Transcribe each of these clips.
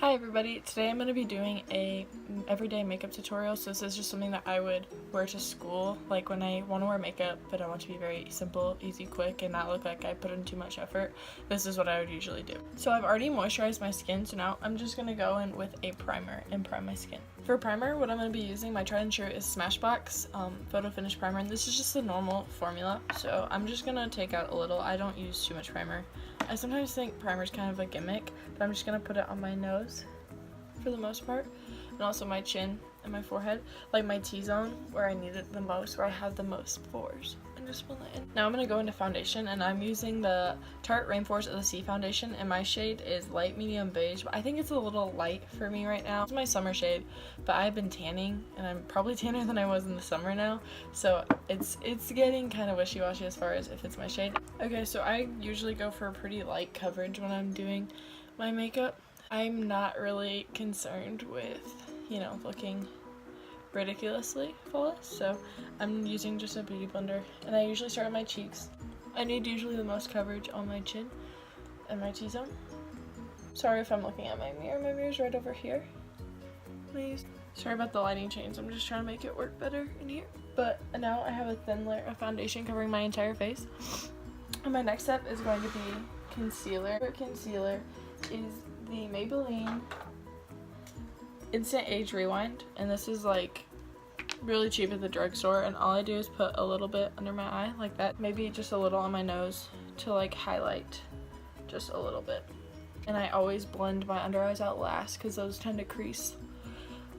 Hi everybody, today I'm going to be doing a everyday makeup tutorial. So this is just something that I would wear to school, like when I want to wear makeup but I want to be very simple, easy, quick, and not look like I put in too much effort. This is what I would usually do. So I've already moisturized my skin, so now I'm just going to go in with a primer and prime my skin. For primer, what I'm going to be using, my tried and true, is Smashbox Photo Finish Primer, and this is just the normal formula. So I'm just going to take out a little. I don't use too much primer. I sometimes think primer is kind of a gimmick, but I'm just going to put it on my nose for the most part, and also my chin and my forehead, like my T-zone where I need it the most, where I have the most pores, and just fill that in. Now I'm going to go into foundation, and I'm using the Tarte Rainforest of the Sea foundation, and my shade is light medium beige, but I think it's a little light for me right now. It's my summer shade, but I've been tanning, and I'm probably tanner than I was in the summer now, so it's getting kind of wishy-washy as far as if it's my shade. Okay, so I usually go for a pretty light coverage when I'm doing my makeup. I'm not really concerned with, looking ridiculously flawless, so I'm using just a beauty blender, and I usually start on my cheeks. I need usually the most coverage on my chin and my T-zone. Sorry if I'm looking at my mirror's right over here. Please. Sorry about the lighting change, I'm just trying to make it work better in here. But now I have a thin layer of foundation covering my entire face. And my next step is going to be concealer. For concealer is the Maybelline Instant Age Rewind, and this is like really cheap at the drugstore, and all I do is put a little bit under my eye like that, maybe just a little on my nose to like highlight just a little bit. And I always blend my under eyes out last because those tend to crease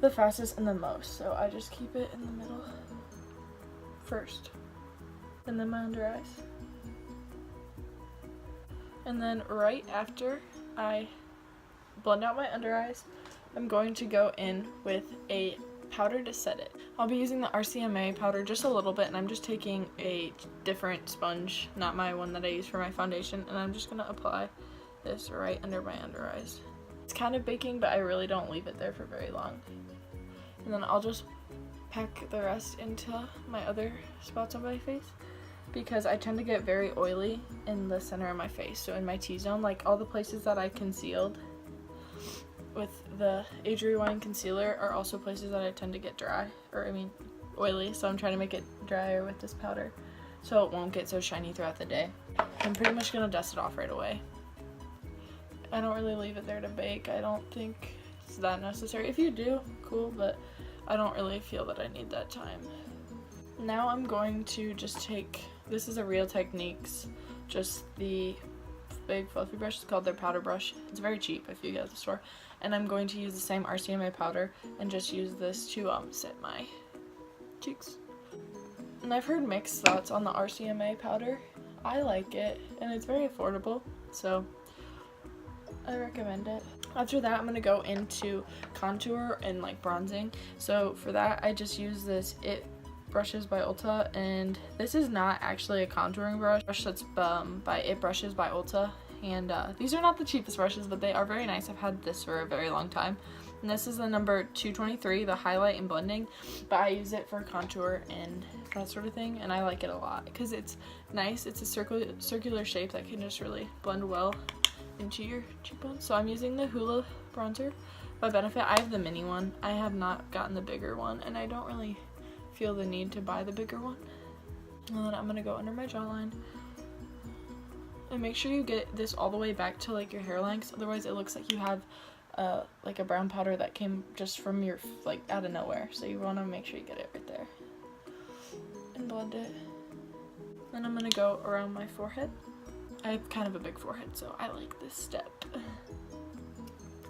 the fastest and the most, so I just keep it in the middle first and then my under eyes. And then right after I blend out my under eyes, I'm going to go in with a powder to set it. I'll be using the RCMA powder just a little bit, and I'm just taking a different sponge, not my one that I use for my foundation, and I'm just going to apply this right under my under eyes. It's kind of baking, but I really don't leave it there for very long. And then I'll just pack the rest into my other spots on my face, because I tend to get very oily in the center of my face. So in my T-zone, like all the places that I concealed with the Age Rewind concealer are also places that I tend to get dry, oily, so I'm trying to make it drier with this powder so it won't get so shiny throughout the day. I'm pretty much gonna dust it off right away. I don't really leave it there to bake. I don't think it's that necessary. If you do, cool, but I don't really feel that I need that time. Now I'm going to just take, this is a Real Techniques, just the big fluffy brush. It's called their powder brush. It's very cheap if you get it at the store. And I'm going to use the same RCMA powder and just use this to set my cheeks. And I've heard mixed thoughts on the RCMA powder. I like it, and it's very affordable, so I recommend it. After that, I'm going to go into contour and like bronzing. So for that, I just use this brushes by Ulta, and this is not actually a contouring brush. That's by It Brushes by Ulta, and these are not the cheapest brushes, but they are very nice. I've had this for a very long time, and this is the number 223, the highlight and blending, but I use it for contour and that sort of thing, and I like it a lot because it's nice. It's a circular shape that can just really blend well into your cheekbones. So I'm using the Hoola bronzer by Benefit. I have the mini one. I have not gotten the bigger one, and I don't really feel the need to buy the bigger one. And then I'm gonna go under my jawline, and make sure you get this all the way back to like your hairline, because otherwise it looks like you have like a brown powder that came just from your out of nowhere. So you want to make sure you get it right there and blend it. Then I'm gonna go around my forehead. I have kind of a big forehead, so I like this step.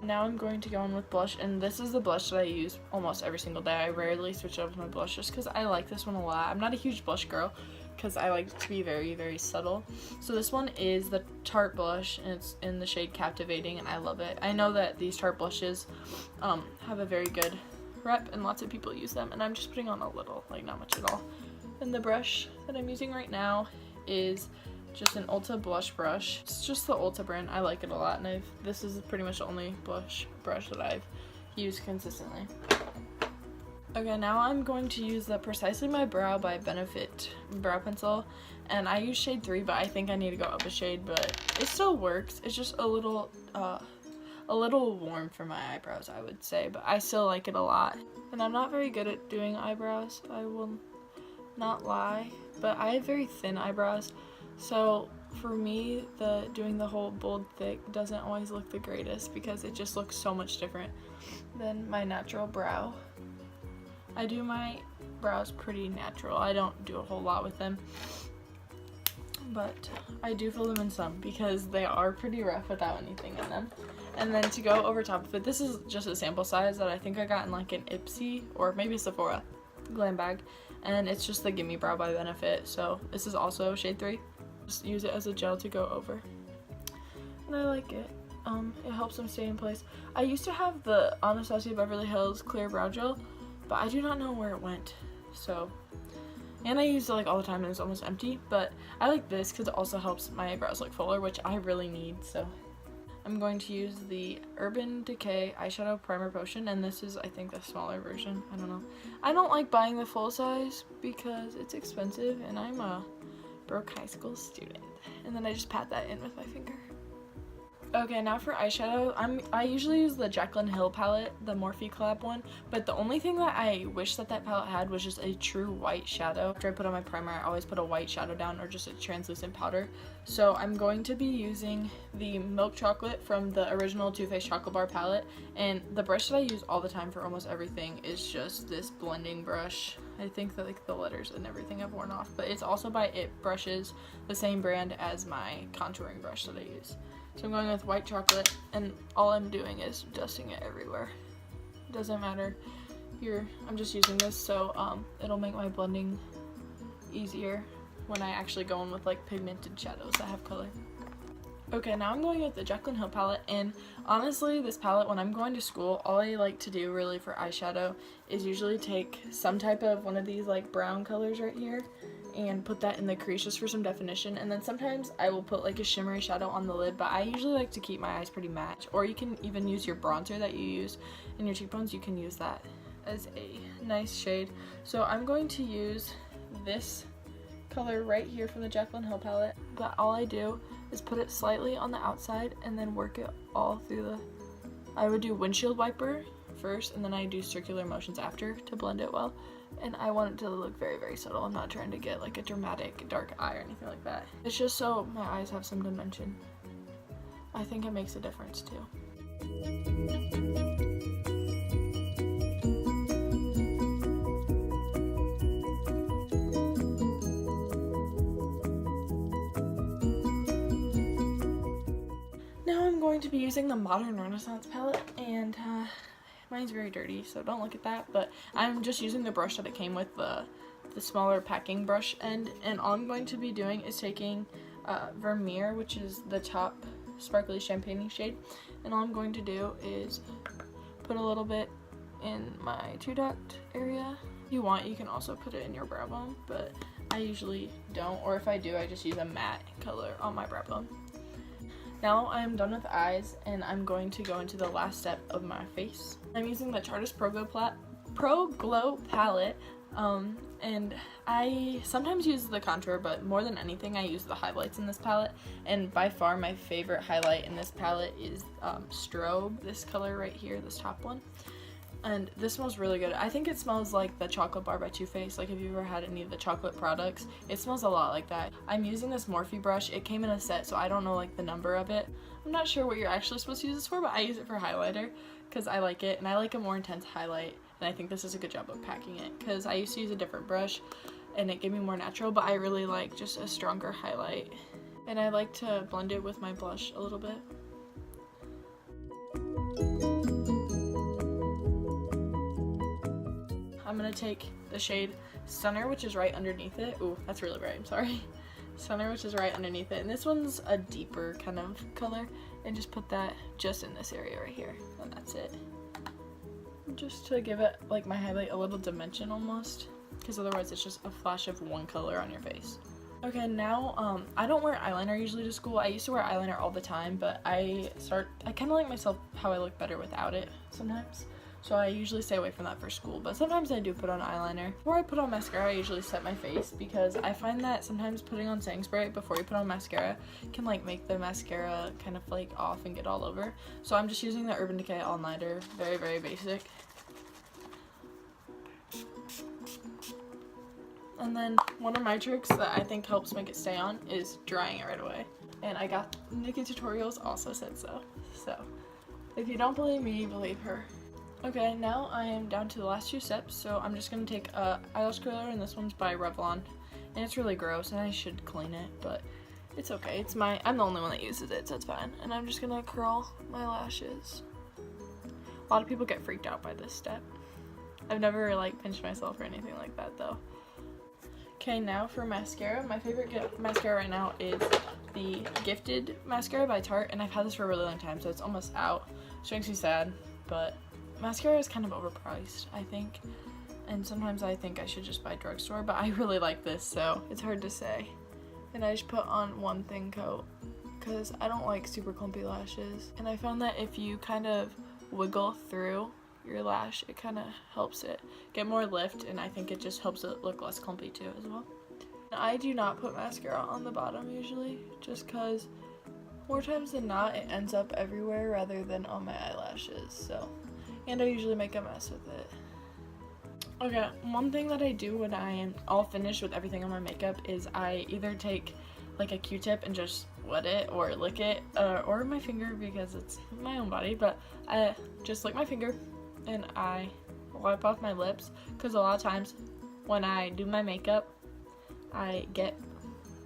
Now I'm going to go in with blush, and this is the blush that I use almost every single day. I rarely switch up my blush just because I like this one a lot. I'm not a huge blush girl because I like to be very, very subtle. So this one is the Tarte blush, and it's in the shade Captivating, and I love it. I know that these Tarte blushes have a very good rep, and lots of people use them, and I'm just putting on a little, like not much at all. And the brush that I'm using right now is just an Ulta blush brush. It's just the Ulta brand. I like it a lot, and this is pretty much the only blush brush that I've used consistently. Okay, now I'm going to use the Precisely My Brow by Benefit brow pencil, and I use shade 3, but I think I need to go up a shade, but it still works. It's just a little a little warm for my eyebrows, I would say, but I still like it a lot. And I'm not very good at doing eyebrows, I will not lie, but I have very thin eyebrows, so for me, doing the whole bold thick doesn't always look the greatest because it just looks so much different than my natural brow. I do my brows pretty natural. I don't do a whole lot with them, but I do fill them in some because they are pretty rough without anything in them. And then to go over top of it, this is just a sample size that I think I got in like an Ipsy or maybe Sephora glam bag, and it's just the Gimme Brow by Benefit. So this is also shade 3. Just use it as a gel to go over, and I like it. It helps them stay in place. I used to have the Anastasia Beverly Hills clear brow gel, but I do not know where it went. So, and I use it like all the time and it's almost empty, but I like this because it also helps my eyebrows look fuller, which I really need. So I'm going to use the Urban Decay eyeshadow primer potion, and this is, I think, the smaller version. I don't know. I don't like buying the full size because it's expensive and I'm a broke high school student. And then I just pat that in with my finger. Okay, now for eyeshadow, I usually use the Jaclyn Hill palette, the Morphe collab one, but the only thing that I wish that palette had was just a true white shadow. After I put on my primer, I always put a white shadow down or just a translucent powder. So I'm going to be using the Milk Chocolate from the original Too Faced Chocolate Bar palette, and the brush that I use all the time for almost everything is just this blending brush. I think that like the letters and everything have worn off, but it's also by It Brushes, the same brand as my contouring brush that I use. So I'm going with white chocolate, and all I'm doing is dusting it everywhere. It doesn't matter here. I'm just using this so it'll make my blending easier when I actually go in with like pigmented shadows that have color. Okay, now I'm going with the Jaclyn Hill palette, and honestly, this palette, when I'm going to school, all I like to do really for eyeshadow is usually take some type of one of these like brown colors right here and put that in the crease just for some definition, and then sometimes I will put like a shimmery shadow on the lid, but I usually like to keep my eyes pretty matte. Or you can even use your bronzer that you use in your cheekbones, you can use that as a nice shade. So I'm going to use this color right here from the Jaclyn Hill palette, but all I do is put it slightly on the outside and then work it all through I would do windshield wiper first, and then I do circular motions after to blend it well. And I want it to look very, very subtle. I'm not trying to get like a dramatic dark eye or anything like that. It's just so my eyes have some dimension. I think it makes a difference too. Now I'm going to be using the Modern Renaissance palette, and mine's very dirty, so don't look at that, but I'm just using the brush that it came with, the smaller packing brush end, and all I'm going to be doing is taking Vermeer, which is the top sparkly champagne shade, and all I'm going to do is put a little bit in my 2-dot area. If you want, you can also put it in your brow bone, but I usually don't, or if I do, I just use a matte color on my brow bone. Now I'm done with eyes, and I'm going to go into the last step of my face. I'm using the Chartis Pro Glow palette, and I sometimes use the contour, but more than anything I use the highlights in this palette, and by far my favorite highlight in this palette is Strobe, this color right here, this top one. And this smells really good. I think it smells like the chocolate bar by Too Faced. Like if you've ever had any of the chocolate products, it smells a lot like that. I'm using this Morphe brush. It came in a set, so I don't know like the number of it. I'm not sure what you're actually supposed to use this for, but I use it for highlighter because I like it, and I like a more intense highlight, and I think this is a good job of packing it because I used to use a different brush and it gave me more natural, but I really like just a stronger highlight, and I like to blend it with my blush a little bit. I'm gonna take the shade Stunner, which is right underneath it. Ooh, that's really bright, I'm sorry. Stunner, which is right underneath it. And this one's a deeper kind of color. And just put that just in this area right here. And that's it. Just to give it, like my highlight, a little dimension almost. Because otherwise it's just a flash of one color on your face. Okay, now, I don't wear eyeliner usually to school. I used to wear eyeliner all the time, but I kind of like myself how I look better without it sometimes. so I usually stay away from that for school, but sometimes I do put on eyeliner. Before I put on mascara, I usually set my face because I find that sometimes putting on setting spray before you put on mascara can like make the mascara kind of flake off and get all over. So I'm just using the Urban Decay All Nighter, very, very basic. And then one of my tricks that I think helps make it stay on is drying it right away. And I got Nikki Tutorials also said so. So if you don't believe me, believe her. Okay, now I am down to the last 2 steps, so I'm just going to take a eyelash curler, and this one's by Revlon. And it's really gross, and I should clean it, but it's okay. I'm the only one that uses it, so it's fine. And I'm just going to curl my lashes. A lot of people get freaked out by this step. I've never like pinched myself or anything like that though. Okay, now for mascara. My favorite mascara right now is the Gifted mascara by Tarte, and I've had this for a really long time, so it's almost out, which makes me sad, but mascara is kind of overpriced, I think, and sometimes I think I should just buy drugstore, but I really like this, so it's hard to say. And I just put on one thin coat because I don't like super clumpy lashes, and I found that if you kind of wiggle through your lash, it kind of helps it get more lift, and I think it just helps it look less clumpy too as well. I do not put mascara on the bottom usually, just because more times than not it ends up everywhere rather than on my eyelashes, so, and I usually make a mess with it. Okay, one thing that I do when I am all finished with everything on my makeup is I either take like a Q-tip and just wet it or lick it, or my finger because it's my own body, but I just lick my finger and I wipe off my lips, because a lot of times when I do my makeup I get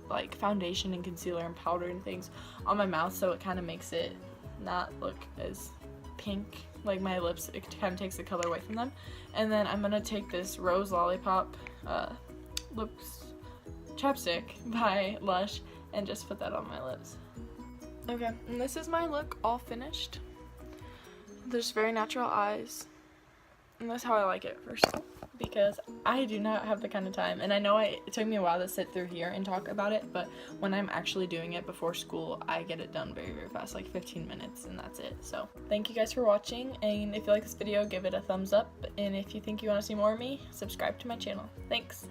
like foundation and concealer and powder and things on my mouth, so it kind of makes it not look as pink, like my lips, it kind of takes the color away from them. And then I'm gonna take this Rose Lollipop lips chapstick by Lush and just put that on my lips. Okay, and this is my look all finished. There's very natural eyes, and that's how I like it first, because I do not have the kind of time, and I know it took me a while to sit through here and talk about it, but when I'm actually doing it before school, I get it done very, very fast, like 15 minutes, and that's it. So thank you guys for watching, and if you like this video, give it a thumbs up, and if you think you want to see more of me, subscribe to my channel. Thanks!